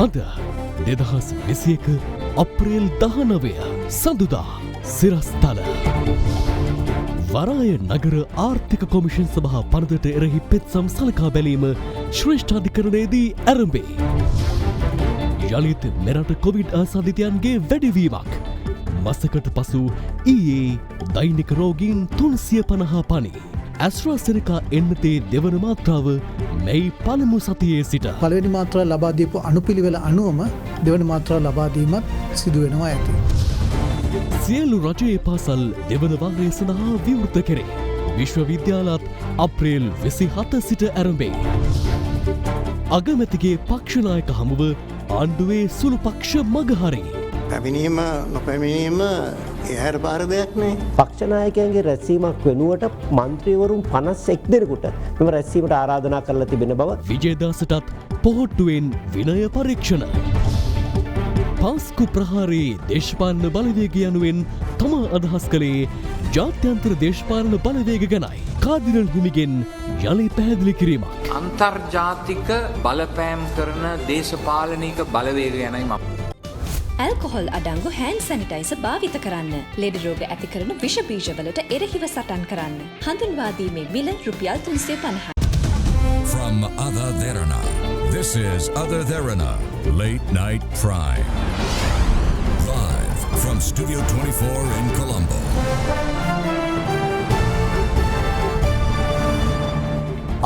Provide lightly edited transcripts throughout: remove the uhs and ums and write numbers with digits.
අද 2021 අප්‍රේල් 19 සඳුදා සිරස්තල වරාය නගර ආර්ථික කොමිෂන් සභා පනතට එරෙහි පෙත්සම් සලකා බැලීම ශ්‍රේෂ්ඨාධිකරණයේදී ආරම්භේ. යළිත් මෙරට කොවිඩ් ආසාදිතයන්ගේ වැඩිවීමක්. මසකට පසු ඊයේ දෛනික රෝගීන් 350 පනි. ඇස්ට්‍රාසෙනෙකා එන්නතේ දෙවන මාත්‍රාව මැයි පළමු සතියේ සිට පළවෙනි මාත්‍රාව ලබා දීපු අනුපිළිවෙල අනුවම දෙවන මාත්‍රාව ලබා දීමත් සිදු වෙනවා ඇති. සියලු රජයේ පාසල් දෙවන වාරය සඳහා විවෘත කෙරේ. විශ්වවිද්‍යාලත් අප්‍රේල් 27 සිට ආරම්භේ. අගමැතිගේ පක්ෂනායක හමුව ආණ්ඩුවේ සුළු පක්ෂ මගහරි. පැමිණීම නොපැමිණීම එහර බාර දෙයක් නේ. පක්ෂනායකයන්ගේ රැස්වීමක් වෙනුවට මන්ත්‍රීවරුන් 51 දෙනෙකුට මෙම රැස්වීමට ආරාධනා කරලා තිබෙන බව විජේදාසටත් පොහොට්ටුවෙන් විනය පරීක්ෂණ. පාස්කු ප්‍රහාරයේ දේශපාලන බලවේග යනුවෙන් තමා අදහස් කළේ ජාත්‍යන්තර දේශපාලන බලවේග ගැනයි. කාදිනල් හිමිගෙන් යළි පැහැදිලි කිරීමක්. අන්තර්ජාතික බලපෑම් කරන දේශපාලනික බලවේග ගැනයි මම. ඇල්කොහොල් අඩංගු හෑන්ඩ් සැනිටයිසර් භාවිත කරන්න. ලෙඩ රෝග ඇති කරන විෂ බීජවලට එරෙහිව සටන් කරන්න. හඳුන්වා දීමේ මිල රුපියල් 350. From Ada Derana, this is Ada Derana, Late Night Prime. Live from Studio 24 in Colombo.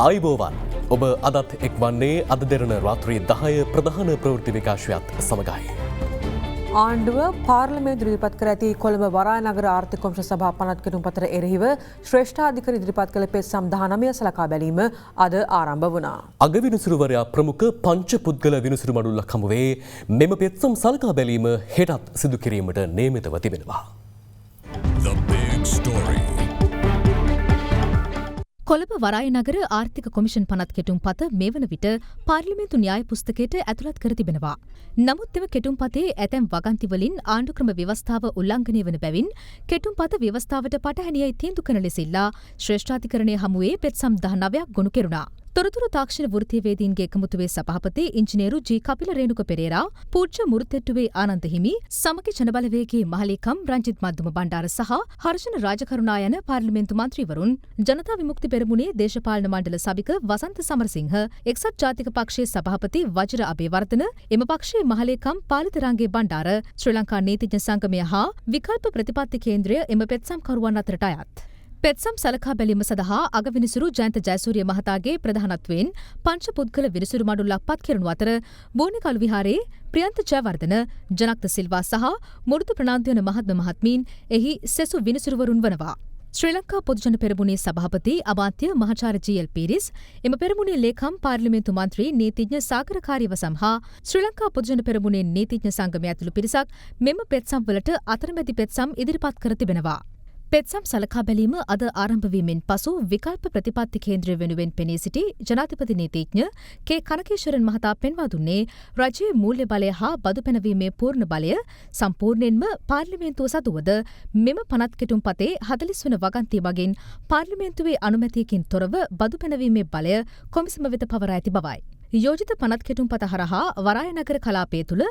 ආයුබෝවන්. ඔබ අදත් එක්වන්නේ අද දෙරණ රාත්‍රී 10 ප්‍රධාන ප්‍රවෘත්ති විකාශයත් සමගයි. ආණ්ඩුව පාර්ලිමේන්තු ඉදිරිපත් කර ඇති කොළඹ වරාය නගර ආර්ථික කොමිෂන් සභා පනත් කෙටුම් පතර එරෙහිව ශ්‍රේෂ්ඨාධිකර ඉදිරිපත් කළ පෙත්සම් 19 සලකා බැලීම අද ආරම්භ වුණා. අගවිනිසුරුවරයා ප්‍රමුඛ පංච පුද්ගල විනිසුරු මඩුල්ලක් හමුවේ මෙම පෙත්සම් සලකා බැලීම හෙටත් සිදු කිරීමට නියමිතව තිබෙනවා. The big story. කොළඹ වරාය නගර ආර්ථික කොමිෂන් පනත් කෙටුම් පත මේ වන විට පාර්ලිමේන්තු න්‍යාය පුස්තකයට ඇතුළත් කර තිබෙනවා. නමුත් එම කෙටුම් පතේ ඇතැම් වගන්තිවලින් ආණ්ඩුක්‍රම ව්‍යවස්ථාව උල්ලංඝනය වන බැවින් කෙටුම් පත ව්‍යවස්ථාවට පටහැනියයි තීන්දුව කරන ලෙස ඉල්ලා ශ්‍රේෂ්ඨාධිකරණය හමුවේ පෙත්සම් 19ක් ගොනු කෙරුණා. තොරතුරු තාක්ෂණ වෘත්තීයවේදීන්ගේ එකමුතුවේ සභාපති ඉංජිනේරු ජී කපිල රේණුක පෙරේරා, පූජ්‍ය මුරුතෙට්ටුවේ ආනන්ද හිමි, සමගි ජනබලවේගයේ මහලේකම් රංජිත් මද්දුම බණ්ඩාර සහ හර්ෂණ රාජකරුණා යන පාර්ලිමේන්තු මන්ත්‍රීවරුන්, ජනතා විමුක්ති පෙරමුණේ දේශපාලන මණ්ඩල සභික වසන්ත සමරසිංහ, එක්සත් ජාතික පක්ෂයේ සභාපති වජිර අබේවර්ධන, එම පක්ෂයේ මහලේකම් පාලිත රංගේ බණ්ඩාර, ශ්‍රී ලංකා නීතිඥ සංගමය හා විකල්ප ප්‍රතිපත්ති කේන්ද්‍රය එම පෙත්සම්කරුවන් අතරට අයත්. පෙත්සම් සලකා බැලීම සඳහා අගවිනිසුරු ජයන්ත ජයසූරිය මහතාගේ ප්‍රධානත්වයෙන් පංච පුද්ගල විනිසුරු මඩුල්ලක් පත් කෙරුණු අතර බෝනිකලු විහාරයේ ප්‍රියන්ත ජයවර්ධන, ජනක්ත සිල්වා සහ මුරුදු ප්‍රනාන්දු යන මහත්ම මහත්මීන් එහි සෙසු විනිසුරුවරුන් වනවා. ශ්‍රී ලංකා පොදුජන පෙරමුණේ සභාපති අමාත්‍ය මහාචාර්ය ජී.එල්. පීරිස්, එම පෙරමුණේ ලේකම් පාර්ලිමේන්තු මන්ත්‍රී නීතිඥ සාගර කාර්යවසම් හා ශ්‍රී ලංකා පොදුජන පෙරමුණේ නීතිඥ සංගමය ඇතුළු පිරිසක් මෙම පෙත්සම් වලට අතරමැදි පෙත්සම් ඉදිරිපත් කර තිබෙනවා. පෙත්සම් සලකා බැලීම අද ආරම්භවීමෙන් පසු විකල්ප ප්‍රතිපත්ති කේන්ද්‍රය වෙනුවෙන් පෙනී සිටි ජනාධිපති නීතිඥ කේ කනකේශ්වරන් මහතා පෙන්වා දුන්නේ රජයේ මූල්‍ය බලය හා බදු පැනවීමේ පූර්ණ බලය සම්පූර්ණයෙන්ම පාර්ලිමේන්තුව සතුවද මෙම පනත් කෙටුම් පතේ 40 වන වගන්තිය මගින් පාර්ලිමේන්තුවේ අනුමැතියකින් තොරව බදු පැනවීමේ බලය කොමිසම වෙත පවරා ඇති බවයි. යෝජිත පනත් කෙටුම් පත හරහා වරාය නගර කලාපය තුළ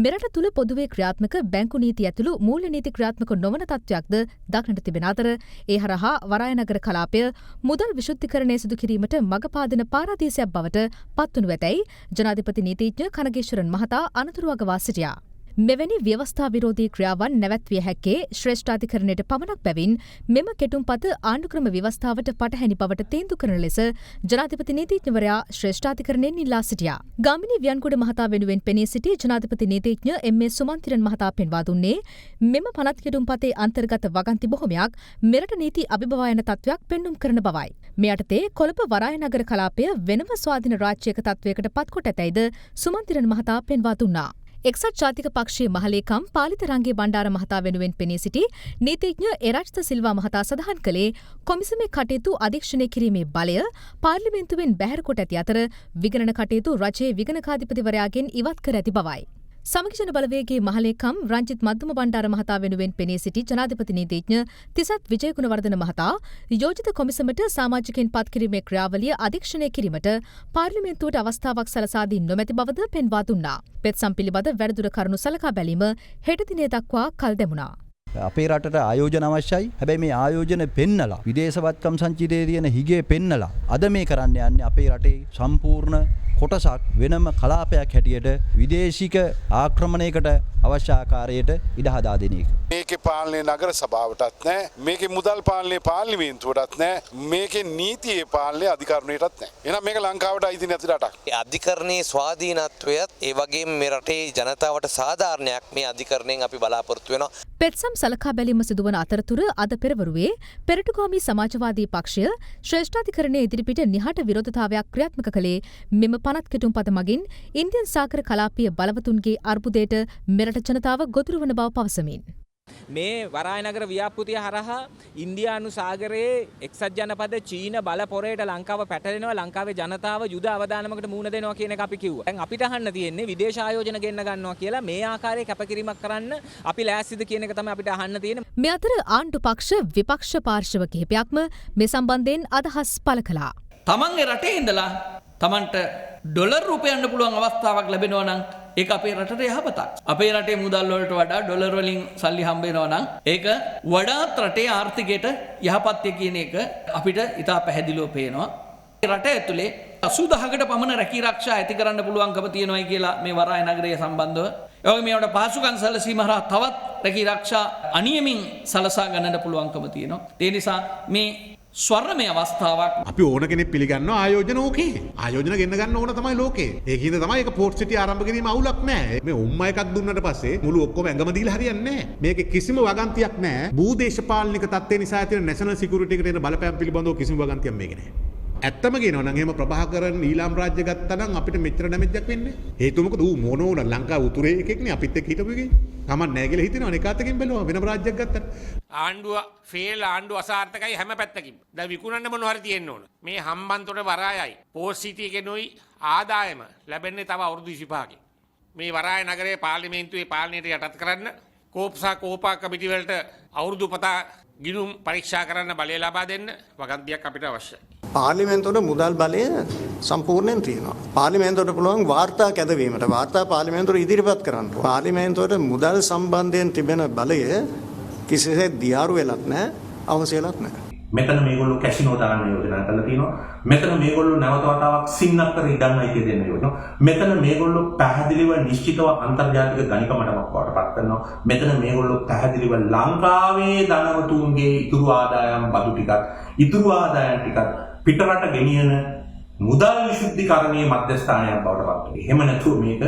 මෙරට තුළ පොදුවේ ක්‍රියාත්මක බැංකු නීති ඇතුළු මූල්‍ය නීති ක්‍රියාත්මක නොවන තත්ත්වයක්ද දක්නට තිබෙන අතර ඒ හරහා වරාය නගර කලාපය මුදල් විශුද්ධිකරණය සිදු කිරීමට මඟ පාදන පාරාදීසයක් බවට පත්වනු ඇතැයි ජනාධිපති නීතිඥ කනගේශ්වරන් මහතා අනතුරු අගවා සිටියා. මෙවැනි ව්‍යවස්ථා විරෝධී ක්‍රියාවන් නැවැත්විය හැක්කේ ශ්‍රේෂ්ඨාධිකරණයට පමණක් බැවින් මෙම කෙටුම් පත ආණ්ඩුක්‍රම ව්‍යවස්ථාවට පටහැනි බවට තීන්දුව කරන ලෙස ජනාධිපති නීතිඥවරයා ශ්‍රේෂ්ඨාධිකරණයෙන් ඉල්ලා සිටියා. ගාමිණී වියන්ගොඩ මහතා වෙනුවෙන් පෙනී සිටි ජනාධිපති නීතිඥ එම්.ඒ. සුමන්තිරන් මහතා පෙන්වා දුන්නේ මෙම පනත් කෙටුම් පතේ අන්තර්ගත වගන්ති බොහොමයක් මෙරට නීති අභිබවා යන තත්ත්වයක් පෙන්නුම් කරන බවයි. මේ යටතේ කොළඹ වරාය නගර කලාපය වෙනම ස්වාධීන රාජ්‍යයක තත්ත්වයකට පත්කොට ඇතැයිද සුමන්තිරන් මහතා පෙන්වා දුන්නා. එක්සත් ජාතික පක්ෂයේ මහලේකම් පාලිත රංගේ බණ්ඩාර මහතා වෙනුවෙන් පෙනී සිටි නීතිඥ එරාජ්ත සිල්වා මහතා සඳහන් කළේ කොමිසමේ කටයුතු අධීක්ෂණය කිරීමේ බලය පාර්ලිමේන්තුවෙන් බැහැර කොට ඇති අතර විගණන කටයුතු රජයේ විගණකාධිපතිවරයාගෙන් ඉවත් කර ඇති බවයි. සමගි ජන බලවේගයේ මහලේකම් රංජිත් මද්දුම බණ්ඩාර මහතා වෙනුවෙන් පෙනී සිටි ජනාධිපති නීතිඥ තිසත් විජයගුණවර්ධන මහතා යෝජිත කොමිසමට සමාජිකයින් පත් කිරීමේ ක්‍රියාවලිය අධීක්ෂණය කිරීමට පාර්ලිමේන්තුවට අවස්ථාවක් සලසා දී නොමැති බවද පෙන්වා දුන්නා. පෙත්සම් පිළිබඳ වැඩිදුර කරුණු සලකා බැලීම හෙට දිනේ දක්වා කල් දැමුණා. අපේ රටට ආයෝජන අවශ්‍යයි. හැබැයි මේ ආයෝජන පෙන්නලා විදේශවත්කම් සංචිතයේ තියෙන හිගේ පෙන්නලා අද මේ කරන්න යන්නේ අපේ රටේ සම්පූර්ණ කොටසක් වෙනම කලාපයක් හැටියට විදේශික ආක්‍රමණයකට අවශ්‍ය ආකාරයට ඉඩ හදා දෙන එක. මේකේ පාලනය නගර සභාවටත් නැහැ. මේකේ මුදල් පාලනය පාර්ලිමේන්තුවටත් නැහැ. මේකේ නීතියේ පාලනය අධිකරණයටත් නැහැ. එහෙනම් මේක ලංකාවට අයිති නැති රටක්. අධිකරණයේ ස්වාධීනත්වයත් ඒ වගේම මේ රටේ ජනතාවට සාධාරණයක් මේ අධිකරණයෙන් අපි බලාපොරොත්තු වෙනවා. පෙත්සම් සලකා බැලීම සිදුවන අතරතුර අද පෙරවරුවේ පෙරටුගාමී සමාජවාදී පක්ෂය ශ්‍රේෂ්ඨාධිකරණයේ ඉදිරිපිට නිහඬ විරෝධතාවයක් ක්‍රියාත්මක කළේ මෙම පනත් කෙටුම්පත මගින් ඉන්දියන් සාගර කලාපීය බලවතුන්ගේ අර්බුදයට මෙරට ජනතාව ගොදුරු වන බව පවසමින්. මේ වරායනගර ව්‍යාපෘතිය හරහා ඉන්දියානු සාගරයේ එක්සත් ජනපද චීන බල පොරේට ලංකාව පැටලෙනවා ලංකාවේ ජනතාව යුද අවදානමකට මුහුණ දෙනවා කියන එක අපි කිව්වා. දැන් අපිට අහන්න තියෙන්නේ විදේශ ආයෝජන ගෙන්න ගන්නවා කියලා මේ ආකාරයේ කැපකිරීමක් කරන්න අපි ලෑස්තිද කියන එක තමයි අපිට අහන්න තියෙන්නේ. මේ අතර ආණ්ඩු පක්ෂ විපක්ෂ පාර්ශව කිහිපයක්ම මේ සම්බන්ධයෙන් අදහස් පළ කළා. තමන්ගේ රටේ ඉඳලා තමන්ට ඩොලර් රුපයන්න පුළුවන් අවස්ථාවක් ලැබෙනවා නම් ඒක අපේ රටට යහපතක්. අපේ රටේ මුදල් වලට වඩා ඩොලර් වලින් සල්ලි හම්බ වෙනවා නම් ඒක වඩාත් රටේ ආර්ථිකයට යහපත්ය කියන එක අපිට ඉතා පැහැදිලිව පේනවා. රට ඇතුලේ 80000කට පමණ රැකී ආරක්ෂා ඇති කරන්න පුළුවන්කම තියෙනවායි කියලා මේ වරාය නගරය සම්බන්ධව. ඒ වගේම මේවට පහසුකම් සැලසීම හරහා තවත් රැකී ආරක්ෂා අනියමින් සලසා ගන්නට පුළුවන්කම තියෙනවා. ඒ නිසා මේ ස්වර්ණමය අවස්ථාවක් අපි ඕන කෙනෙක් පිළිගන්නවා ආයෝජන ඕකේ. ආයෝජන ගෙන්න ගන්න ඕන තමයි ලෝකේ. ඒකින්ද තමයි ඒක පෝර්ට් සිටි ආරම්භ කිරීම අවුලක් නැහැ. මේ උම්මා එකක් දුන්නට පස්සේ මුළු ඔක්කොම ඇඟම දීලා හරියන්නේ නැහැ. මේකේ කිසිම වගන්තියක් නැහැ. භූදේශපාලනික තත්ත්වය නිසා ඇතිවන නැෂනල් සිකියුරිටි එකට එන බලපෑම් පිළිබඳව කිසිම වගන්තියක් මේකේ නැහැ. ඇත්තම කියනවා නම් එහෙම ප්‍රභාකරන් ඊළාම් රාජ්‍ය ගත්තා නම් අපිට මෙච්චර ඩැමේජ් එකක් වෙන්නේ. හේතුව මොකද? ඌ මොනෝන ලංකාව උතුරේ එකෙක්නේ අපිත් එක්ක හිටපු එකේ. තමන් නැහැ කියලා හිතෙනවා නේ කාතකින් බැලුවා වෙනම රාජ්‍යයක් ගත්තා. ආණ්ඩුව ෆේල් ආණ්ඩුව අසාර්ථකයි හැම පැත්තකින්. දැන් විකුණන්න මොනවා හරි තියෙන්න ඕන. මේ හම්බන්තොට වරායයි පෝස්ට් සිටි එකේනොයි ආදායම ලැබෙන්නේ තව අවුරුදු 25කින්. මේ වරාය නගරයේ පාර්ලිමේන්තුවේ පාලනයට යටත් කරන්න කෝප්සා කෝපා කමිටි වලට අවුරුදු පතා ගිණුම් පරීක්ෂා කරන්න බලය ලබා දෙන්න වගන්තියක් අපිට අවශ්‍යයි. පාර්ලිමේන්තුවට මුදල් බලය සම්පූර්ණයෙන් තියෙනවා. පාර්ලිමේන්තුවට පුළුවන් වාර්තා කැදවීමට වාර්තා පාර්ලිමේන්තුවට ඉදිරිපත් කරන්න. පාර්ලිමේන්තුවට මුදල් සම්බන්ධයෙන් තිබෙන බලය කිසිසේත් දියාරු වෙලත් නැහැ, අවශ්‍ය වෙලත් නැහැ. මෙතන මේගොල්ලෝ කැසිනෝ දාන්න යෝජනා කරලා තියෙනවා. මෙතන මේගොල්ලෝ නැවත වතාවක් සින්නක් කර ඉඩම්මයි කියලා දෙන්න යෝජනා. මෙතන මේගොල්ලෝ පැහැදිලිව නිශ්චිතව අන්තර්ජාතික ගණිකමටමක් වඩපත් කරනවා. මෙතන මේගොල්ලෝ පැහැදිලිව ලංකාවේ ධනවතුන්ගේ ඉතුරු ආදායම් බදු ටිකක්, ඉතුරු ආදායම් ටිකක් පිටරට ගෙනියන මුදල් විසුද්ධිකරණයේ මධ්‍යස්ථානයක් බවට පත් වෙනවා. එහෙම නැතුව මේක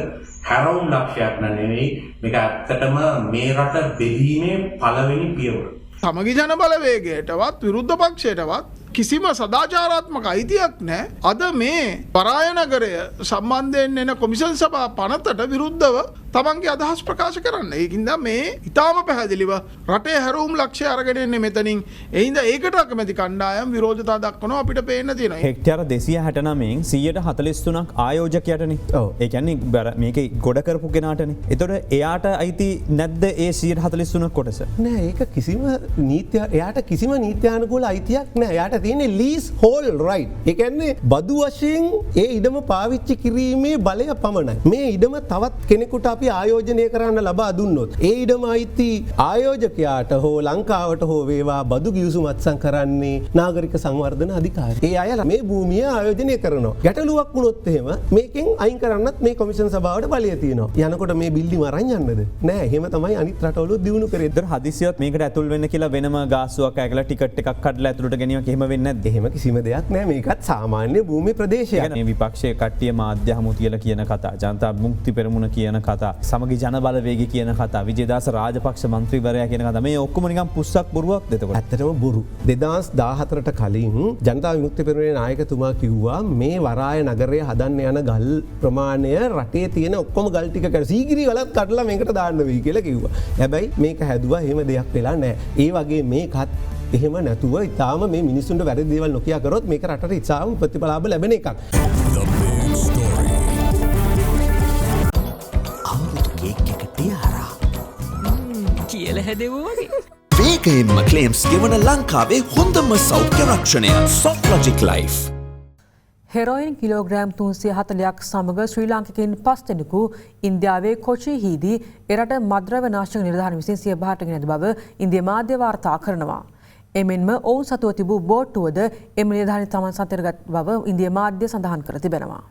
හැරවුම් ලක්ෂයක් නෙවෙයි. මේක ඇත්තටම මේ රට බෙදීමේ පළවෙනි පියවර. සමගි ජන බලවේගයටවත් විරුද්ධ පක්ෂයටවත් කිසිම සදාචාරාත්මක අයිතියක් නැහැ. අද මේ වරාය නගරය සම්බන්ධයෙන් එන කොමිෂන් සභා පනතට විරුද්ධව තමන්ගේ අදහස් ප්‍රකාශ කරන්න. ඒකින්ද මේ ඉතාම පැහැදිලිව රටේ හැරවුම් ලක්ෂ්‍ය අරගෙන එන්නේ මෙතනින්. එහින්ද ඒකට අකමැති කණ්ඩායම් විරෝධතා දක්වනවා අපිට පේන්න තියෙනවා. හෙක්ටයාර 269න් 143ක් ආයෝජකයටනේ. ඔව් ඒ කියන්නේ මේකේ ගොඩ කරපු කෙනාටනේ. ඒතකොට එයාට අයිති නැද්ද ඒ 143 කොටස? නෑ ඒක කිසිම නීත්‍ය එයාට කිසිම නීත්‍යානුකූල අයිතියක් නෑ. එයාට තියෙන්නේ ලීස් හෝල් රයිට්. ඒ කියන්නේ බදු වශයෙන් ඒ ඉඩම පාවිච්චි කිරීමේ බලය පමණයි. මේ ඉඩම තවත් කෙනෙකුට අපි ආයෝජනය කරන්න ලබා දුන්නොත් ඒ ඉඩම අයිති ආයෝජකයාට හෝ ලංකාවට හෝ වේවා බදු ගිවිසුම් අත්සන් කරන්නේ නාගරික සංවර්ධන අධිකාරිය. ඒ අය මේ භූමිය ආයෝජනය කරනවා. ගැටලුවක් වුණොත් එහෙම මේකෙන් අයින් කරන්නත් මේ කොමිෂන් සභාවට බලය තියෙනවා. යනකොට මේ බිල්ඩින් අරන් යන්නද? නෑ. එහෙම තමයි අනිත් රටවල දිනු කරේ. ඒතර හදිසියවත් මේකට ඇතුල් වෙන්න කියලා වෙනම ගාස්තුවක් ඇකලා ටිකට් එකක් කඩලා ඇතුළට ගෙනියනවා එහෙම වෙන්නේ නැද්ද? එහෙම කිසිම දෙයක් නෑ. මේකත් සාමාන්‍ය භූමි ප්‍රදේශයක්. මේ විපක්ෂයේ කට්ටිය මාධ්‍ය හමු කියලා කියන කතා, ජනතා මුක්ති පෙරමුණ කියන කතා, සමගි ජන බලවේගී කියන කතා, විජේදාස රාජපක්ෂ මන්ත්‍රීවරයා කියන කතා මේ ඔක්කොම නිකන් පුස්සක් බොරුවක්ද එතකොට? ඇත්තටම බොරු. 2014ට කලින් ජනතා විමුක්ති පෙරමුණේ නායකතුමා කිව්වා මේ වරාය නගරය හදන්න යන ගල් ප්‍රමාණය රටේ තියෙන ඔක්කොම ගල් ටික කර සීගිරි වලත් කඩලා මේකට දාන්න වෙයි කියලා කිව්වා. හැබැයි මේක හැදුවා එහෙම දෙයක් වෙලා නැහැ. ඒ වගේ මේකත් එහෙම නැතුව ඉතාම මේ මිනිස්සුන්ට වැරදි දේවල් නොකිය කරොත් මේක රටට ඉතාම ප්‍රතිඵලාභ ලැබෙන එකක්. හැදෙව්වා වගේ. වේගයෙන්ම ක්ලේම්ස් ගෙවන ලංකාවේ හොඳම සෞඛ්‍ය රක්ෂණය සොෆ්ලොජික් ලයිෆ්. හෙරොයින් කිලෝග්‍රෑම් 340ක් සමග ශ්‍රී ලාංකිකයින් 5 දෙනෙකු ඉන්දියාවේ කොචිහිදී එරට මද්‍රව්‍ය නාශක නිලධාරීන් විසින් සිය බහට ගෙන ඇති බව ඉන්දිය මාධ්‍ය වාර්තා කරනවා. එමෙන්ම ඔවුන් සතුව තිබූ බෝට්ටුවද එම නිලධාරීන් තමන් සතරගත් බව ඉන්දිය මාධ්‍ය සඳහන් කර තිබෙනවා.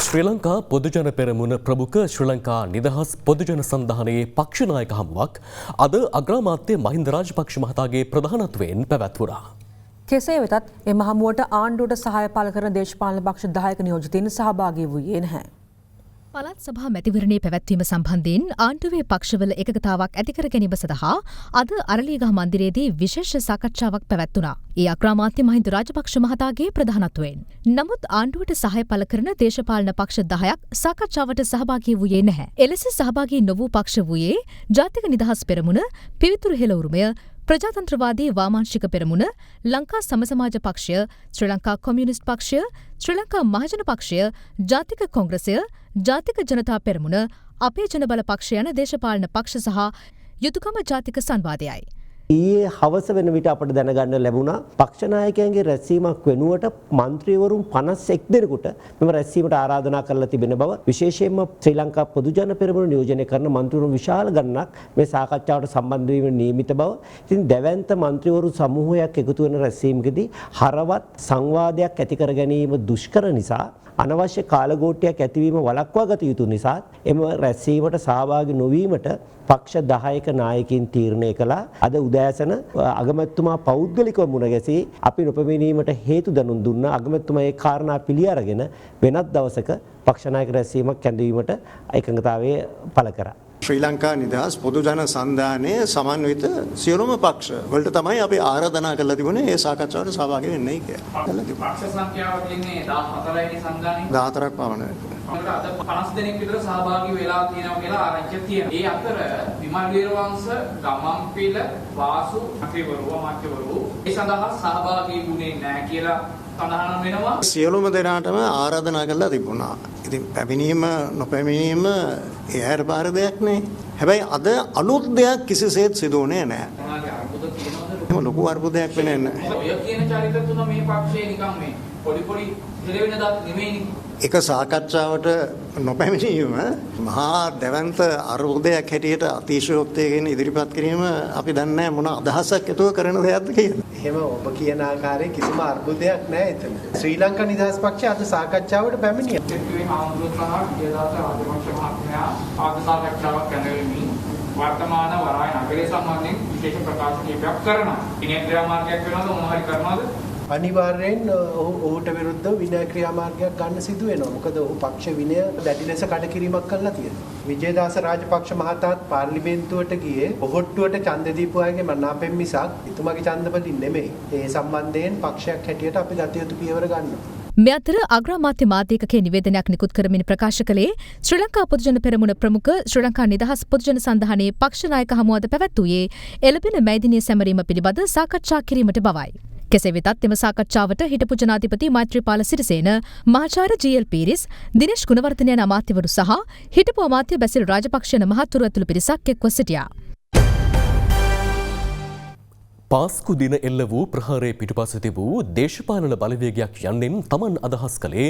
ශ්‍රී ලංකා පොදුජන පෙරමුණ ප්‍රමුඛ ශ්‍රී ලංකා නිදහස් පොදුජන සන්ධානයේ පක්ෂ නායක හමුවක් අද අග්‍රාමාත්‍ය මහින්ද රාජපක්ෂ මහතාගේ ප්‍රධානත්වයෙන් පැවැත්වුණා. කෙසේ වෙතත් එම හමුවට ආණ්ඩුවට සහාය පළ කරන දේශපාලන පක්ෂ 10ක නියෝජිතයින් සහභාගී වූයේ නැහැ. පළාත් සභා මැතිවරණයේ පැවැත්වීම සම්බන්ධයෙන් ආණ්ඩුවේ පක්ෂවල එකඟතාවක් ඇති කර ගැනීම සඳහා අද අරලියගහ මන්දිරයේදී විශේෂ සාකච්ඡාවක් පැවැත්වුණා. ඒ අග්‍රාමාත්‍ය මහින්ද රාජපක්ෂ මහතාගේ ප්‍රධානත්වයෙන්. නමුත් ආණ්ඩුවට සහාය පළ කරන දේශපාලන පක්ෂ 10ක් සාකච්ඡාවට සහභාගී වූයේ නැහැ. එලෙස සහභාගී නොවූ පක්ෂ වූයේ ජාතික නිදහස් පෙරමුණ, පිවිතුරු හෙළ උරුමය, ප්‍රජාතන්ත්‍රවාදී වාමාංශික පෙරමුණ, ලංකා සමසමාජ පක්ෂය, ශ්‍රී ලංකා කොමියුනිස්ට් පක්ෂය, ශ්‍රී ලංකා මහජන පක්ෂය, ජාතික කොංග්‍රසය, ජාතික ජනතා පෙරමුණ, අපේ ජනබල පක්ෂ යන දේශපාලන පක්ෂ සහ යුතුකම ජාතික සංවාදයයි. ඊයේ හවස වෙන විට අපට දැනගන්න ලැබුණා පක්ෂ නායකයන්ගේ රැස්වීමක් වෙනුවට මන්ත්‍රීවරුන් 51 දෙනෙකුට මෙම රැස්වීමට ආරාධනා කරලා තිබෙන බව විශේෂයෙන්ම ශ්‍රී ලංකා පොදුජන පෙරමුණ නියෝජනය කරන මන්ත්‍රීවරුන් විශාල ගණනක් මේ සාකච්ඡාවට සම්බන්ධ වීම නියමිත බව. ඉතින් දැවැන්ත මන්ත්‍රීවරු සමූහයක් එකතු වෙන රැස්වීමකදී හරවත් සංවාදයක් ඇති කර ගැනීම දුෂ්කර නිසා අනවශ්‍ය කාලගෝට්ටයක් ඇතිවීම වළක්වා ගත යුතු නිසා එම රැස්වීමට සහභාගී නොවීමට පක්ෂ 10ක නායකින් තීරණය කළා. අද උදෑසන අගමැතිතුමා පෞද්ගලිකව මුණ ගැසී අපි නොපැමිණීමට හේතු දැනුම් දුන්නා. අගමැතිතුමා ඒ කාරණා පිළි අරගෙන වෙනත් දවසක පක්ෂ නායක රැස්වීමක් කැඳවීමට එකඟතාවය පළ කරා. ශ්‍රී ලංකා නිදහස් පොදුජන සන්ධානයේ සමන්විත සියලුම පක්ෂ වලට තමයි අපි ආරාධනා කරලා තිබුණේ ඒ සාකච්ඡාවට සහභාගී වෙන්නයි කියලා. පක්ෂ සංඛ්‍යාව තියෙන්නේ 14යිනේ සන්ධානයේ 14ක් පමණ. අද 50 දෙනෙක් විතර සහභාගී වෙලා තියෙනවා කියලා ආරංචියක් තියෙනවා. ඒ අතර විමල් වීරවංශ, ගමන්පිල, වාසු, අමාත්‍යවරු ඒ සඳහා සහභාගී වුණේ නැහැ කියලා සඳහන් වෙනවා. සියලුම දෙනාටම ආරාධනා කරලා තිබුණා. ඉතින් පැමිණීම නොපැමිණීම ඒ හැර පාර දෙයක් නේ. හැබැයි අද අලුත් දෙයක් කිසිසේත් සිදු වුණේ නැහැ. ලොකු අර්බුදයක් වෙන්නේ නැහැ. ඔය කියන චරිත තුන මේ පක්ෂයේ නිකන් මේ පොඩි හෙලවෙන දත් නෙමෙයිනේ. එක සාකච්ඡාවට නොපැමිණීම මහා දැවැන්ත අර්බුදයක් හැටියට අතිශයෝක්තියකින් ඉදිරිපත් කිරීම අපි දන්නේ නැහැ මොන අදහසක් ඇතුව කරන දෙයක්ද කියලා. එහෙම ඔබ කියන ආකාරයේ කිසිම අර්බුදයක් නැහැ එතන. ශ්‍රී ලංකා නිදහස් පක්ෂය අද සාකච්ඡාවට පැමිණියා. මේ ආන්දෝලන සහ විද්‍යාදාස රාජපක්ෂ මහත්මයා ආද සාකච්ඡාවක් කැඳවෙමින් වර්තමාන වරාය නගරය සම්බන්ධයෙන් විශේෂ ප්‍රකාශ කිහිපයක් කරනවා. ඉනේ ක්‍රියාමාර්ගයක් වෙනවද මොනවා හරි කරනවද? අනිවාර්යෙන් ඔහුට විරුද්ධව විනය ක්‍රියාමාර්ගයක් ගන්න සිදු වෙනවා. මොකද ඔහු පක්ෂ විනය දැඩි ලෙස කඩකිරීමක් කළා තියෙනවා. විජේදාස රාජපක්ෂ මහතාත් පාර්ලිමේන්තුවට ගියේ බොහොට්ටුවට ඡන්ද දීපු අයගේ මනාපෙන් මිසක් එතුමාගේ ඡන්දවලින් නෙමෙයි. ඒ සම්බන්ධයෙන් පක්ෂයක් හැටියට අපි ගත යුතු පියවර ගන්නවා. මේ අතර අග්‍රාමාත්‍ය මාධ්‍යකගේ නිවේදනයක් නිකුත් කරමින් ප්‍රකාශ කළේ ශ්‍රී ලංකා පොදුජන පෙරමුණ ප්‍රමුඛ ශ්‍රී ලංකා නිදහස් පොදුජන සන්ධානයේ පක්ෂ නායක හමුවද පැවැත්වුයේ එළඹෙන මැදිනිය සැමරීම පිළිබඳ සාකච්ඡා කිරීමට බවයි. කෙසේ වෙතත් එම සාකච්ඡාවට හිටපු ජනාධිපති මෛත්‍රීපාල සිරිසේන, මහාචාර්ය ජී.එල්. පීරිස්, දිනේෂ් ගුණවර්ධන යන අමාත්‍යවරු සහ හිටපු අමාත්‍ය බැසිල් රාජපක්ෂ යන මහත්වරු ඇතුළු පිරිසක් එක්ව සිටියා. පාස්කු දින එල්ල වූ ප්‍රහාරයේ පිටුපස තිබූ දේශපාලන බලවේගයක් යන්නෙන් තමන් අදහස් කළේ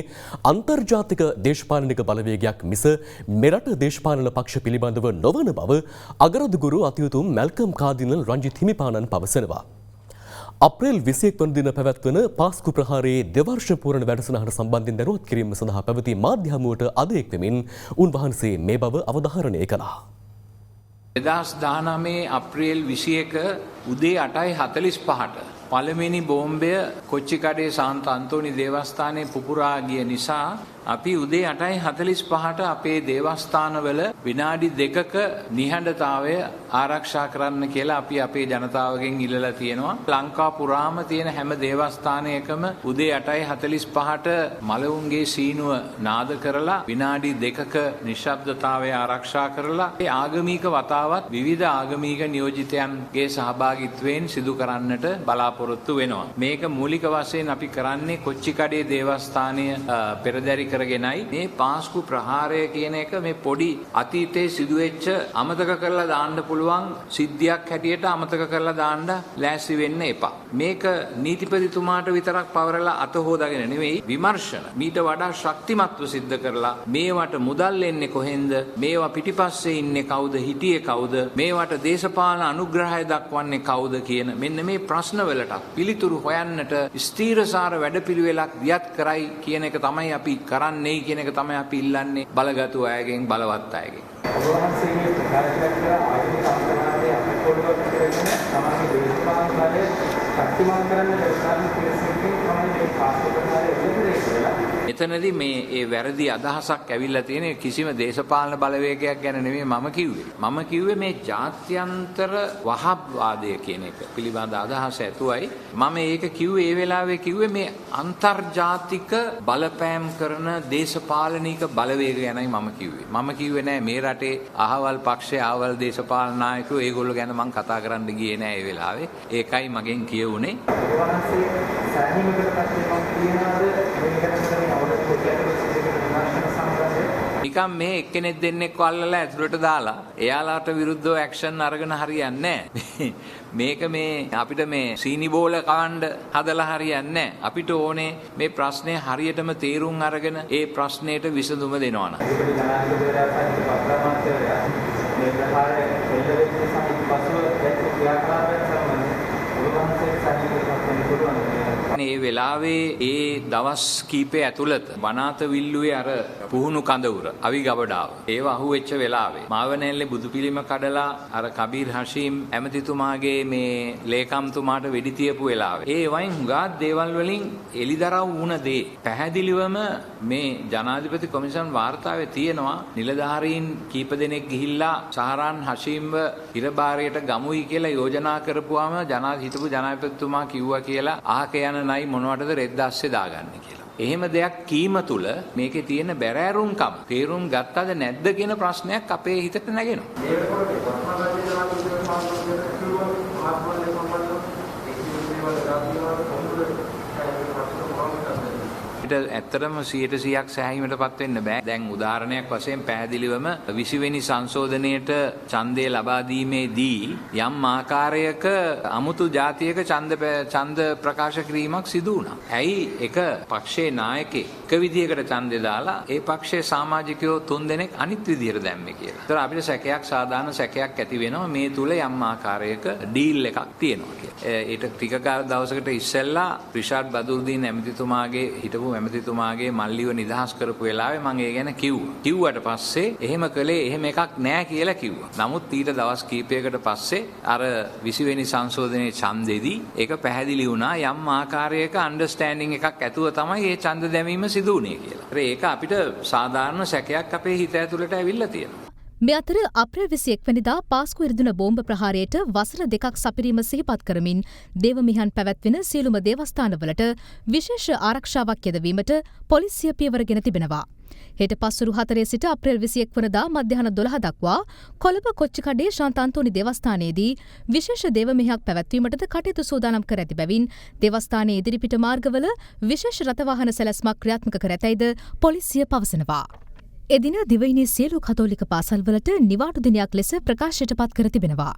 අන්තර්ජාතික දේශපාලනික බලවේගයක් මිස මෙරට දේශපාලන පක්ෂ පිළිබඳව නොවන බව අගරදුගුරු අතියුතුම් මැල්කම් කාදිනල් රංජිත් හිමිපාණන් පවසනවා. අප්‍රේල් 21 වන දින පැවැත්වන පාස්කු ප්‍රහාරයේ දෙවර්ෂ පූර්ණ වැඩසටහන සම්බන්ධයෙන් දැනුවත් කිරීම සඳහා පැවති මාධ්‍ය හමුවට අද එක්වෙමින් උන්වහන්සේ මේ බව අවධාරණය කළා. 2019 අප්‍රේල් 21 උදේ 8:45ට පළවෙනි බෝම්බය කොච්චිකඩේ සාන්ත අන්තෝනි දේවස්ථානයේ පුපුරා ගිය නිසා අපි උදේ 8:45ට අපේ දේවස්ථානවල විනාඩි 2ක නිහඬතාවය ආරක්ෂා කරන්න කියලා අපි අපේ ජනතාවගෙන් ඉල්ලලා තියෙනවා. ලංකා පුරාම තියෙන හැම දේවස්ථානයකම උදේ 8:45ට මලවුන්ගේ සීනුව නාද කරලා විනාඩි 2ක නිශ්ශබ්දතාවය ආරක්ෂා කරලා ඒ ආගමික වතාවත් විවිධ ආගමික නියෝජිතයන්ගේ සහභාගීත්වයෙන් සිදු කරන්නට බලාපොරොත්තු වෙනවා. මේක මූලික වශයෙන් අපි කරන්නේ කොච්චිකඩේ දේවස්ථානය පෙරදැරි කරගෙනයි මේ පාස්කු ප්‍රහාරය කියන එක මේ පොඩි අතීතයේ සිදුවෙච්ච අමතක කරලා දාන්න පුළුවන් සිද්ධියක් හැටියට අමතක කරලා දාන්න ලෑස්ති වෙන්න එපා. මේක නීතිපතිතුමාට විතරක් පවරලා අත හොදාගෙන නෙවෙයි විමර්ශන මීට වඩා ශක්තිමත්ව සිද්ධ කරලා මේවට මුදල් එන්නේ කොහෙන්ද? මේවා පිටිපස්සේ ඉන්නේ කවුද? හිටියේ කවුද? මේවට දේශපාලන අනුග්‍රහය දක්වන්නේ කවුද කියන මෙන්න මේ ප්‍රශ්නවලට පිළිතුරු හොයන්නට ස්ථීරසාර වැඩපිළිවෙලක් දියත් කරයි කියන එක තමයි අපි කරන්නේ කියන එක තමයි අපි ඉල්ලන්නේ බලගතු අයගෙන් බලවත් අයගෙන්. ඔබ වහන්සේගේ ප්‍රකාශයක් කර ආයතන සම්ප්‍රදායේ අපකොඩුවක් කරගෙන තමයි දේශපාලන බලය ශක්තිමත් කරන්න දේශපාලන පිළිසෙකින් තමයි මේ පාස්කු ප්‍රහාරය එන්නේ කියලා. එතනදී මේ ඒ වැරදි අදහසක් ඇවිල්ලා තියෙන කිසිම දේශපාලන බලවේගයක් ගැන නෙමෙයි මම කිව්වේ. මම කිව්වේ මේ ජාත්‍යන්තර වහබ්වාදය කියන එක පිළිබඳ අදහස ඇතුවයි. මම ඒක කිව්වේ ඒ වෙලාවේ කිව්වේ මේ අන්තර්ජාතික බලපෑම් කරන දේශපාලනික බලවේග ගැනයි මම කිව්වේ. මම කිව්වේ නෑ මේ රටේ අහවල් පක්ෂයේ අහවල් දේශපාලන නායකයෝ ඒගොල්ලෝ ගැන මම කතා කරන්න ගියේ නෑ ඒ වෙලාවේ. ඒකයි මගෙන් කියවුනේ. නිකම් මේ එක්කෙනෙක් දෙන්නෙක් අල්ලලා ඇතුළට දාලා එයාලාට විරුද්ධව ඇක්ෂන් අරගෙන හරියන්නේ නැහැ. මේක මේ අපිට මේ සීනි බෝල කවන්න හදලා හරියන්නේ නැහැ. අපිට ඕනේ මේ ප්‍රශ්නේ හරියටම තේරුම් අරගෙන ඒ ප්‍රශ්නෙට විසඳුම දෙනවා නම්. මේ ප්‍රකාරය දෙල්ලෙත් සම්පූර්ණ ක්‍රියාකාරයෙන් මේ වෙලාවේ ඒ දවස් කීපය ඇතුළත වනාත විල්ලුවේ අර පුහුණු කඳවුර අවි ගබඩාව ඒව අහුවෙච්ච වෙලාවේ මාවනැල්ලේ බුදු පිළිම කඩලා අර කබීර් හෂීම් ඇමතිතුමාගේ මේ ලේකම්තුමාට වෙඩි තියපු වෙලාවේ ඒ වයින් හුඟා දේවල් වලින් එලිදරව් වුණ දේ පැහැදිලිවම මේ ජනාධිපති කොමිෂන් වාර්තාවේ තියෙනවා. නිලධාරීන් කීප දෙනෙක් ගිහිල්ලා සහරාන් හෂීම්ව ඉරබාරයට ගමුයි කියලා යෝජනා කරපුවාම හිටපු ජනාධිපතිතුමා කිව්වා කියලා අහක යන නයි මොනවටද රෙද්ද ASCII දාගන්නේ කියලා. එහෙම දෙයක් කීම තුල මේකේ තියෙන බැරෑරුම්කම් තේරුම් ගත්තද නැද්ද කියන ප්‍රශ්නයක් අපේ හිතට නැගෙනවා. ඇත්තටම 100%ක් සෑහීමටපත් වෙන්න බෑ. දැන් උදාහරණයක් වශයෙන් පැහැදිලිවම 20 වෙනි සංශෝධනයේට ඡන්දය ලබා දීමේදී යම් ආකාරයක අමුතු ජාතියක ඡන්ද ප්‍රකාශ කිරීමක් සිදු වුණා. ඇයි එක පක්ෂයේ නායකයෙක් එක විදියකට ඡන්දය දාලා ඒ පක්ෂයේ සමාජිකයෝ 3 දෙනෙක් අනිත් විදියට දැම්මේ කියලා. ඒතර අපිට සැකයක් සාධාරණ සැකයක් ඇති වෙනවා මේ තුල යම් ආකාරයක ඩීල් එකක් තියෙනවා කියලා. ඒක ටික දවසකට ඉස්සෙල්ලා රිෂාඩ් බදුරුදීන් ඇමතිතුමාගේ හිටපු ඇමතිතුමාගේ මල්ලිව නිදහස් කරපු වෙලාවේ මම ඒ ගැන කිව්වා. කිව්වට පස්සේ එහෙම කළේ එහෙම එකක් නෑ කියලා කිව්වා. නමුත් ඊට දවස් කිහිපයකට පස්සේ අර 20 වෙනි සංශෝධනයේ ඡන්දෙදී ඒක පැහැදිලි වුණා යම් ආකාරයක අන්ඩර්ස්ටෑන්ඩින් එකක් ඇතුව තමයි මේ ඡන්ද දැමීම සිදු වුණේ කියලා. ඒක අපිට සාධාරණ සැකයක් අපේ හිත ඇතුළට ඇවිල්ලා තියෙනවා. මේ අතර අප්‍රේල් 21 වෙනිදා පාස්කු ඉරිදුන බෝම්බ ප්‍රහාරයට වසර 2ක් සපිරීම සිහිපත් කරමින් දේවමිහන් පැවැත්වෙන සියලුම දේවස්ථානවලට විශේෂ ආරක්ෂාවක් යෙදවීමට පොලිසිය පියවරගෙන තිබෙනවා. හෙට පස්වරු 4 සිට අප්‍රේල් 21 වනදා මධ්‍යහන 12 දක්වා කොළඹ කොච්චිකඩේ ශාන්ත අන්තෝනි දේවස්ථානයේදී විශේෂ දේවමිහක් පැවැත්වීමටද කටයුතු සූදානම් කර ඇති බැවින් දේවස්ථානයේ ඉදිරිපිට මාර්ගවල විශේෂ රථවාහන සැලැස්මක් ක්‍රියාත්මක කර ඇතැයිද පොලිසිය පවසනවා. එදින දිවයිනේ සියලු කතෝලික පාසල්වලට නිවාඩු දිනයක් ලෙස ප්‍රකාශයට පත් කර තිබෙනවා.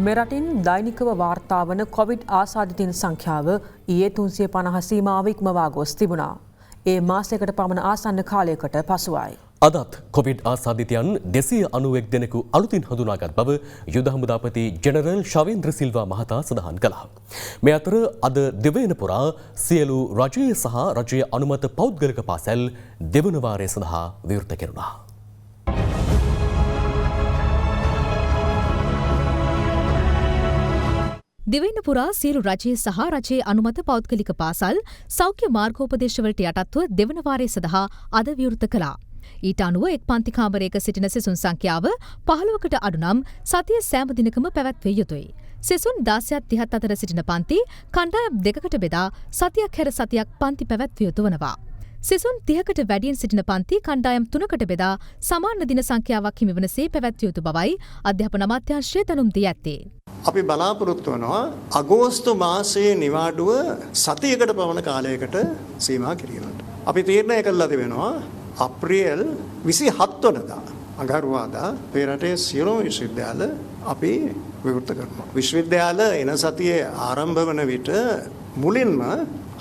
මෙරටින් දෛනිකව වාර්තා වන කොවිඩ් ආසාදිතයින් සංඛ්‍යාව ඊයේ 350 සීමාව ඉක්මවා ගොස් තිබුණා. ඒ මාසයකට පමණ ආසන්න කාලයකට පසුවයි. අදත් කොවිඩ් ආසාදිතයන් 291 දෙනෙකු අලුතින් හඳුනාගත් බව යුද හමුදාපති ජෙනරල් ශවේන්ද්‍ර සිල්වා මහතා සඳහන් කළා. මේ අතර අද දිවයින පුරා සියලු රජයේ සහ රජයේ අනුමත පෞද්ගලික පාසල් දෙවන වාරය සඳහා විවෘත කෙරුණා. දිවයින පුරා සියලු රජයේ සහ රජයේ අනුමත පෞද්ගලික පාසල් සෞඛ්‍ය මාර්ගෝපදේශවලට යටත්ව දෙවන වාරය සඳහා අද විවෘත කළා. ඊට අනුව එක් පන්ති කාමරයක සිටින සිසුන් සංඛ්‍යාව 15කට අඩු නම් සතිය සෑම දිනකම පැවැත්විය යුතුයි. සිසුන් 16ත් 30ත් අතර සිටින පන්ති කණ්ඩායම් දෙකකට බෙදා සතියක් හැර සතියක් පන්ති පැවැත්විය යුතු වනවා. සිසුන් 30කට වැඩියෙන් සිටින පන්ති කණ්ඩායම් 3කට බෙදා සමාන දින සංඛ්‍යාවක් හිමිවනසේ පැවැත්විය යුතු බවයි අධ්‍යාපන අමාත්‍යාංශය දැනුම් දී ඇත්තේ. අපි බලාපොරොත්තු වෙනවා අගෝස්තු මාසයේ නිවාඩුව සතියකට පමණ කාලයකට සීමා කිරීමට. අපි තීරණය කළා තිබෙනවා අප්‍රේල් 27 වෙනිදා අඟහරුවාදා මේ රටේ සියලුම විශ්වවිද්‍යාල අපි විවෘත කරනවා. විශ්වවිද්‍යාල එන සතියේ ආරම්භ වන විට මුලින්ම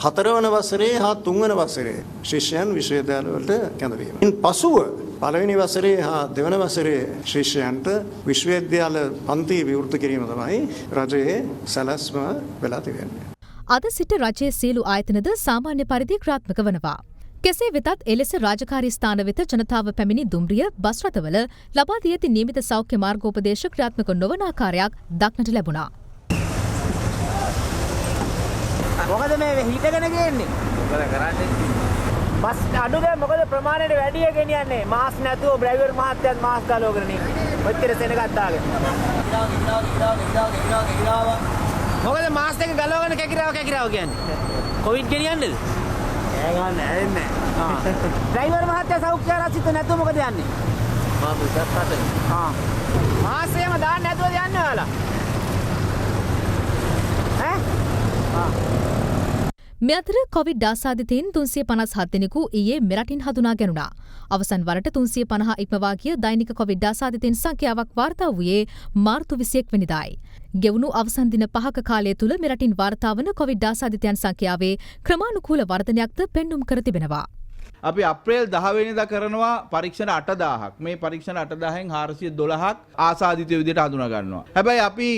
4 වන වසරේ හා 3 වන වසරේ ශිෂ්‍යයන් විශ්වවිද්‍යාල වලට කැඳවීම. ඉන් පසුව පළවෙනි වසරේ හා දෙවන වසරේ ශිෂ්‍යයන්ට විශ්වවිද්‍යාල පන්ති විවෘත කිරීම තමයි රජයේ සැලැස්ම වෙලා තිබෙන්නේ. අද සිට රජයේ සියලු ආයතනද සාමාන්‍ය පරිදි ක්‍රියාත්මක වනවා. කෙසේ වෙතත් එලෙස රාජකාරී ස්ථාන වෙත ජනතාව පැමිණි දුම්රිය බස් රථවල ලබා දී ඇති නියමිත සෞඛ්‍ය මාර්ගෝපදේශ ක්‍රියාත්මක නොවන ආකාරයක් දක්නට ලැබුණා. මොකද මේ හිටගෙන ගේන්නේ? මොකද කරන්නේ? බස් අඩුගේ මොකද ප්‍රමාණයට වැඩිය ගෙනියන්නේ? මාස් නැතුව ඩ්‍රයිවර් මහත්තයාත් මාස් ගලවගෙන ඉන්නේ. ඔච්චර සෙනගක් දාගෙන. මොකද මාස් එක ගලවගෙන කැකිරාව කියන්නේ? කොවිඩ් ගෙනියන්නේද? ගන්න ඇන්නේ. ඩ්‍රයිවර් මහත්තයා සෞඛ්‍ය ආරක්ෂිත නැතුව මොකද යන්නේ? මා බුසත් අතේ. මාස් එහෙම දාන්න නැතුවද යන්නේ ඔයාලා? මේ අතර කොවිඩ් ආසාදිතයින් 357 දෙනෙකු ඊයේ මෙරටින් හඳුනා ගැනුණා. අවසන් වරට 350 ඉක්මවා ගිය දෛනික කොවිඩ් ආසාදිතයින් සංඛ්‍යාවක් වාර්තා වූයේ මාර්තු 21 වෙනිදායි. ගෙවුණු අවසන් දින 5ක කාලය තුල මෙරටින් වාර්තා වන කොවිඩ් ආසාදිතයන් සංඛ්‍යාවේ ක්‍රමානුකූල වර්ධනයක්ද පෙන්눔 කර තිබෙනවා. අපි අප්‍රේල් 10 වෙනිදා කරනවා පරීක්ෂණ 8000ක්. මේ පරීක්ෂණ 8000න් 412ක් ආසාදිත විදිහට හඳුනා ගන්නවා. හැබැයි අපි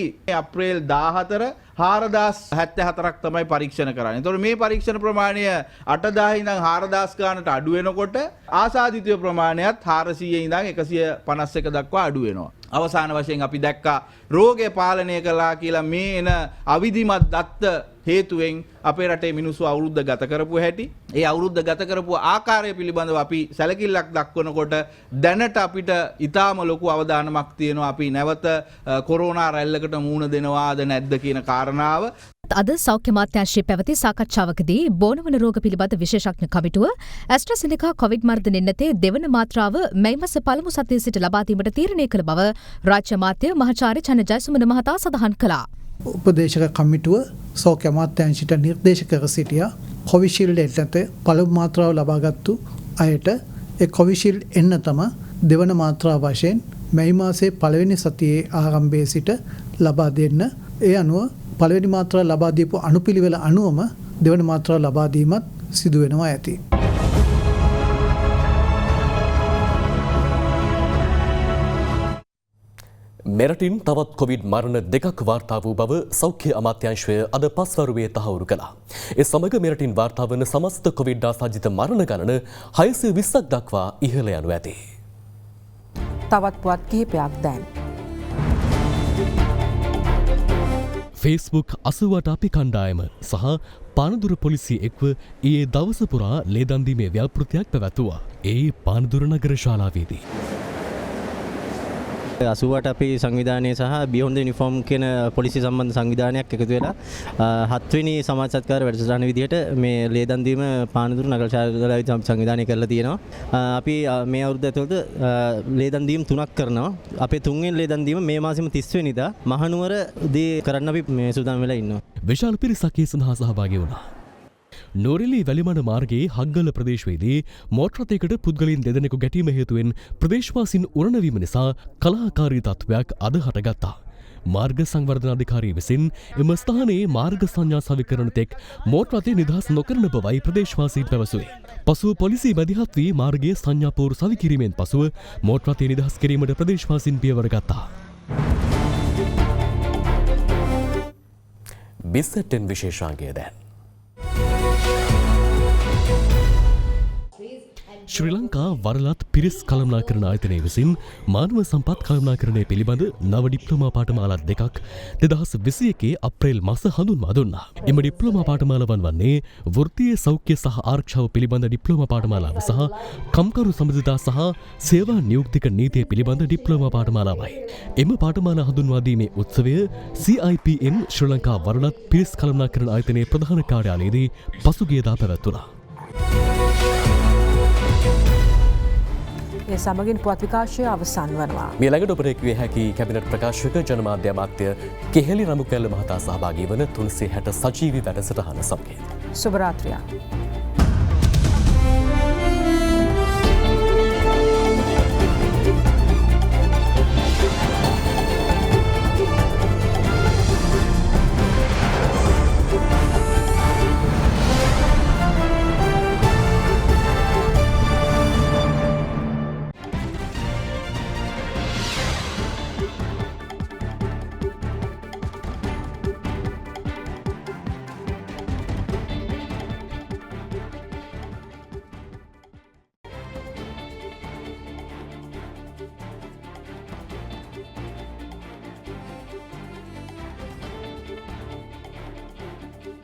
අප්‍රේල් 14 4074ක් තමයි පරීක්ෂණ කරන්නේ. ඒතකොට මේ පරීක්ෂණ ප්‍රමාණය 8000 ඉඳන් 4000 ගානට අඩු වෙනකොට ආසාදිත ප්‍රමාණයත් 400 ඉඳන් 151 දක්වා අඩු වෙනවා. අවසාන වශයෙන් අපි දැක්කා රෝගය පාලනය කළා කියලා මේ එන අවිධිමත් දත්ත හේතුවෙන් අපේ රටේ මිනිස්සු අවුරුද්ද ගත කරපු හැටි, ඒ අවුරුද්ද ගත කරපු ආකාරය පිළිබඳව අපි සැලකිල්ලක් දක්වනකොට දැනට අපිට ඊටාම ලොකු අවධානමක් තියෙනවා. අපි නැවත කොරෝනා රැල්ලකට මුහුණ දෙනවාද නැද්ද කියන කාරණාව. අද සෞඛ්‍ය මාත්‍යාංශයේ පැවති සාකච්ඡාවකදී බෝනවන රෝග පිළිබඳ විශේෂඥ කමිටුව ඇස්ට්‍රාසෙනෙකා කොවිඩ් මර්ධන එන්නතේ දෙවන මාත්‍රාව මැයි මාස පළමු සතියේ සිට ලබා දීමට තීරණය කළ බව රාජ්‍ය මාත්‍ය මහාචාර්ය චන්න ජයසුමන මහතා සඳහන් කළා. උපදේශක කමිටුව සෞඛ්‍ය අමාත්‍යාංශයට නිර්දේශ කර සිටියා කොවිෂීල්ඩ් එන්නත පළමු මාත්‍රාව ලබාගත්තු අයට ඒ කොවිෂීල්ඩ් එන්නතම දෙවන මාත්‍රාව වශයෙන් මැයි මාසයේ පළවෙනි සතියේ ආරම්භයේ සිට ලබා දෙන්න. ඒ අනුව පළවෙනි මාත්‍රාව ලබා දීපු අනුපිළිවෙල අනුවම දෙවන මාත්‍රාව ලබා දීමත් සිදු වෙනවා ඇති. මෙරටින් තවත් කොවිඩ් මරණ දෙකක් වාර්තා වූ බව සෞඛ්‍ය අමාත්‍යාංශය අද පස්වරුවේ තහවුරු කළා. ඒ සමග මෙරටින් වාර්තා වන සමස්ත කොවිඩ් ආසාදිත මරණ ගණන 620ක් දක්වා ඉහළ යනු ඇති. තවත් පුවත් කිහිපයක් දැන්. ෆේස්බුක් 88 අපි කණ්ඩායම සහ පානදුර පොලිසිය එක්ව ඊයේ දවස පුරා ලේදන් දීමේ ව්‍යාපෘතියක් පැවැත්වුවා. ඒ පානදුර නගර ශාලාවේදී 80ට අපි සංවිධානය සහ බියොන්ඩ් යුනිෆෝම් කියන පොලිසිය සම්බන්ධ සංවිධානයක් එකතු වෙලා 7 වෙනි සමාජ සත්කාර වැඩසටහන විදිහට මේ ලේදන් දීම පානදුර නගර ශාලාවේ සංවිධානය කරලා තියෙනවා. අපි මේ අවුරුද්ද ඇතුළත ලේදන් දීම් 3ක් කරනවා. අපේ 3 වෙනි ලේදන් දීම මේ මාසෙම 30 වෙනිදා මහනුවරදී කරන්න අපි මේ සූදානම් වෙලා ඉන්නවා. විශාල පිරිසක් ඒ සඳහා සහභාගී වුණා. නෝරෙලි වැලිමඩ මාර්ගයේ හග්ගල ප්‍රදේශයේදී මෝටර රථයකට පුද්ගලයන් දෙදෙනෙකු ගැටීම හේතුවෙන් ප්‍රදේශවාසීන් උරණ වීම නිසා කලහකාරී තත්ත්වයක් අද හටගත්තා. මාර්ග සංවර්ධන අධිකාරිය විසින් එම ස්ථානයේ මාර්ග සංඥා සවිකරන තෙක් මෝටර රථය නිදහස් නොකරන බවයි ප්‍රදේශවාසීන් පැවසුවේ. පසුව පොලිසිය මැදිහත් වී මාර්ගයේ සංඥාපෝරු සවිකිරීමෙන් පසුව මෝටර රථය නිදහස් කිරීමට ප්‍රදේශවාසීන් පියවර ගත්තා. බිස්සට්ටෙන් විශේෂාංගය දැන්. ශ්‍රී ලංකා වරලත් පිරිස් කළමනාකරණ ආයතනය විසින් මානව සම්පත් කළමනාකරණය පිළිබඳ නව ඩිප්ලෝමා පාඨමාලා දෙකක් 2021 අප්‍රේල් මාස හඳුන්වා දුන්නා. එම ඩිප්ලෝමා පාඨමාලාවන් වන්නේ වෘත්තීය සෞඛ්‍ය සහ ආරක්ෂාව පිළිබඳ ඩිප්ලෝමා පාඨමාලාව සහ කම්කරු සම්බන්ධතා සහ සේවා නියුක්තික නීතිය පිළිබඳ ඩිප්ලෝමා පාඨමාලාවයි. එම පාඨමාලා හඳුන්වා දීමේ උත්සවය CIPN ශ්‍රී ලංකා වරලත් පිරිස් කළමනාකරණ ආයතනයේ ප්‍රධාන කාර්යාලයේදී පසුගියදා පැවැත්වුණා. ඒ සමගින් පුවත් විකාශය අවසන් වනවා. මේ ළඟට ඔබට කිය හැකි කැබිනට් ප්‍රකාශක ජනමාධ්‍ය අමාත්‍ය කෙහෙලි රඹුකැල්ල මහතා සහභාගී වන 360 සජීවී වැඩසටහන සමගින්. සුබ රාත්‍රියක්.